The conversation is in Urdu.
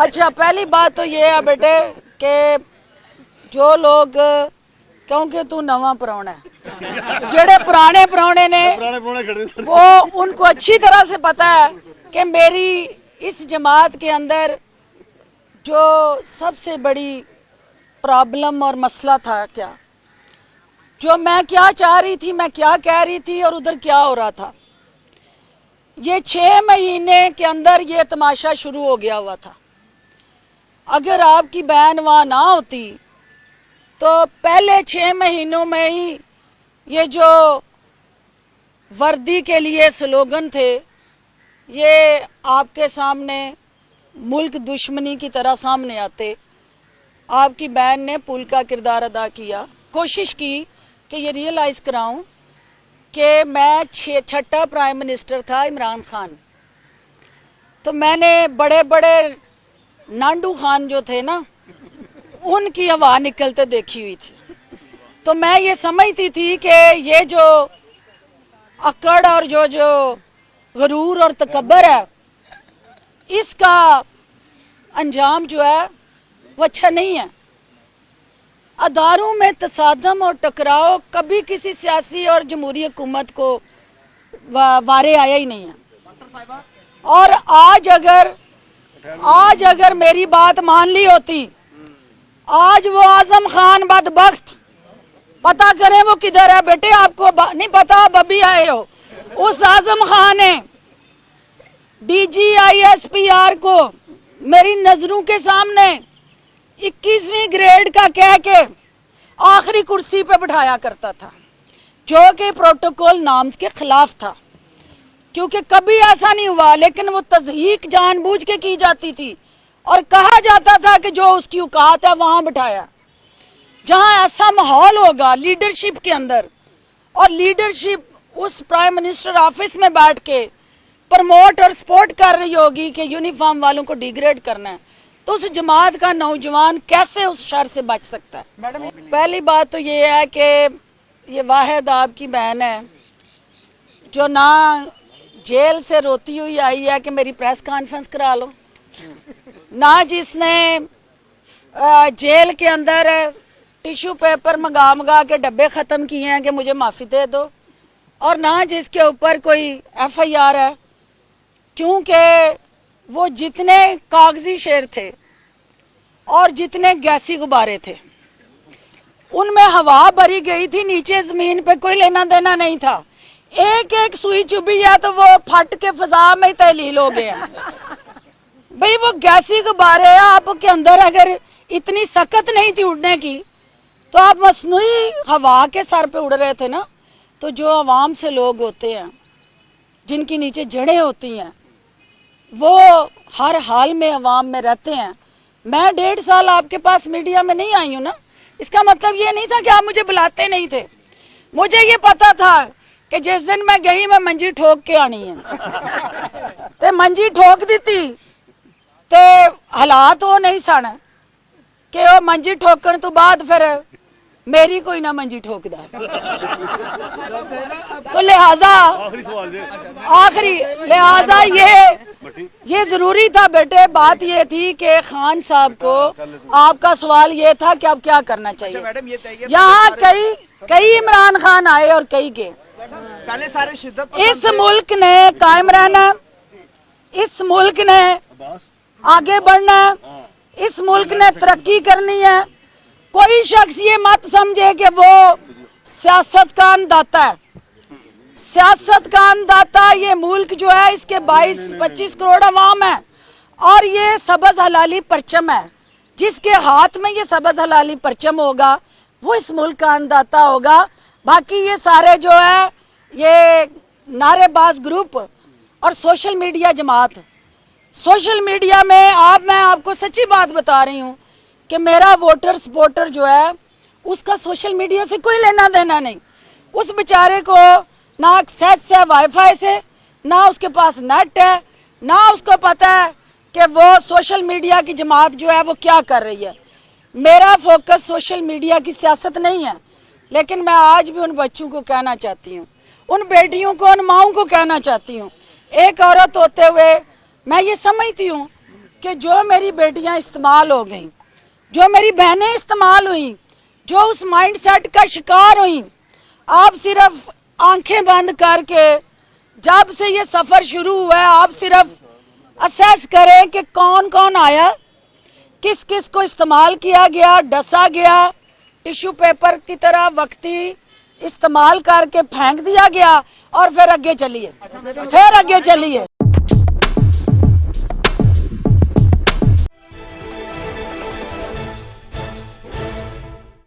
اچھا پہلی بات تو یہ ہے بیٹے کہ جو لوگ کیونکہ تو نواں پراؤنا ہے جڑے پرانے پراؤنے نے وہ ان کو اچھی طرح سے پتا ہے کہ میری اس جماعت کے اندر جو سب سے بڑی پرابلم اور مسئلہ تھا کیا، جو میں کیا چاہ رہی تھی، میں کیا کہہ رہی تھی اور ادھر کیا ہو رہا تھا۔ یہ 6 مہینے کے اندر یہ تماشا شروع ہو گیا ہوا تھا۔ اگر آپ کی بہن وہاں نہ ہوتی تو پہلے 6 مہینوں میں ہی یہ جو وردی کے لیے سلوگن تھے یہ آپ کے سامنے ملک دشمنی کی طرح سامنے آتے۔ آپ کی بہن نے پل کا کردار ادا کیا، کوشش کی کہ یہ ریئلائز کراؤں کہ میں 6واں پرائم منسٹر تھا عمران خان، تو میں نے بڑے بڑے نانڈو خان جو تھے نا ان کی ہوا نکلتے دیکھی ہوئی تھی، تو میں یہ سمجھتی تھی کہ یہ جو اکڑ اور جو غرور اور تکبر ہے اس کا انجام جو ہے وہ اچھا نہیں ہے۔ اداروں میں تصادم اور ٹکراؤ کبھی کسی سیاسی اور جمہوری حکومت کو وارے آیا ہی نہیں ہے، اور آج اگر میری بات مان لی ہوتی، آج وہ اعظم خان بدبخت پتا کریں وہ کدھر ہے بیٹے، آپ کو نہیں پتا، اب ابھی آئے ہو، اس اعظم خان نے D G I S P R کو میری نظروں کے سامنے 21ویں گریڈ کا کہہ کے آخری کرسی پہ بٹھایا کرتا تھا، جو کہ پروٹوکول نامز کے خلاف تھا، کیونکہ کبھی ایسا نہیں ہوا، لیکن وہ تضحیک جان بوجھ کے کی جاتی تھی اور کہا جاتا تھا کہ جو اس کی اوقات ہے وہاں بٹھایا۔ جہاں ایسا ماحول ہوگا لیڈرشپ کے اندر، اور لیڈرشپ اس پرائم منسٹر آفس میں بیٹھ کے پروموٹ اور سپورٹ کر رہی ہوگی کہ یونیفارم والوں کو ڈیگریڈ کرنا ہے، تو اس جماعت کا نوجوان کیسے اس شر سے بچ سکتا ہے؟ پہلی بات تو یہ ہے کہ یہ واحد آپ کی بہن ہے جو نہ جیل سے روتی ہوئی آئی ہے کہ میری پریس کانفرنس کرا لو، نہ جس نے جیل کے اندر ٹیشو پیپر منگا کے ڈبے ختم کیے ہیں کہ مجھے معافی دے دو، اور نہ جس کے اوپر کوئی ایف آئی آر ہے، کیونکہ وہ جتنے کاغذی شعر تھے اور جتنے گیسی غبارے تھے ان میں ہوا بھری گئی تھی، نیچے زمین پہ کوئی لینا دینا نہیں تھا، ایک ایک سوئی چبھی ہے تو وہ پھٹ کے فضا میں تحلیل ہو گیا۔ بھئی وہ گیسی غبارے آپ کے اندر اگر اتنی سخت نہیں تھی اڑنے کی تو آپ مصنوعی ہوا کے سر پہ اڑ رہے تھے نا۔ تو جو عوام سے لوگ ہوتے ہیں جن کی نیچے جڑیں ہوتی ہیں وہ ہر حال میں عوام میں رہتے ہیں۔ میں 1.5 سال آپ کے پاس میڈیا میں نہیں آئی ہوں نا، اس کا مطلب یہ نہیں تھا کہ آپ مجھے بلاتے نہیں تھے، مجھے یہ پتا تھا کہ جس دن میں گئی میں منجی ٹھوک کے آنی ہے، تے منجی ٹھوک دیتی تے حالات وہ نہیں سن کہ وہ منجی ٹھوکن تو بعد پھر میری کوئی نہ منجی ٹھوک دا، تو لہذا یہ ضروری تھا بیٹے۔ بات یہ تھی کہ خان صاحب کو آپ کا سوال یہ تھا کہ اب کیا کرنا چاہیے۔ یہاں کئی عمران خان آئے اور کئی گئے، اس ملک نے قائم رہنا، اس ملک نے آگے بڑھنا ہے، اس ملک نے ترقی کرنی ہے۔ کوئی شخص یہ مت سمجھے کہ وہ سیاست کا انداتا ہے، سیاست کا انداتا یہ ملک جو ہے اس کے 22-25 کروڑ عوام ہے، اور یہ سبز حلالی پرچم ہے، جس کے ہاتھ میں یہ سبز حلالی پرچم ہوگا وہ اس ملک کا انداتا ہوگا۔ باقی یہ سارے جو ہے یہ نعرے باز گروپ اور سوشل میڈیا جماعت، سوشل میڈیا میں میں آپ کو سچی بات بتا رہی ہوں کہ میرا ووٹر سپورٹر جو ہے اس کا سوشل میڈیا سے کوئی لینا دینا نہیں، اس بیچارے کو نہ ایکسیس ہے وائی فائی سے، نہ اس کے پاس نیٹ ہے، نہ اس کو پتا ہے کہ وہ سوشل میڈیا کی جماعت جو ہے وہ کیا کر رہی ہے۔ میرا فوکس سوشل میڈیا کی سیاست نہیں ہے، لیکن میں آج بھی ان بچوں کو کہنا چاہتی ہوں، ان بیٹیوں کو، ان ماؤں کو کہنا چاہتی ہوں، ایک عورت ہوتے ہوئے میں یہ سمجھتی ہوں کہ جو میری بیٹیاں استعمال ہو گئیں، جو میری بہنیں استعمال ہوئیں، جو اس مائنڈ سیٹ کا شکار ہوئیں، آپ صرف آنکھیں بند کر کے جب سے یہ سفر شروع ہوا ہے آپ صرف اسیس کریں کہ کون کون آیا، کس کس کو استعمال کیا گیا، ڈسا گیا، ٹیشو پیپر کی طرح وقتی استعمال کر کے پھینک دیا گیا، اور پھر آگے چلیے،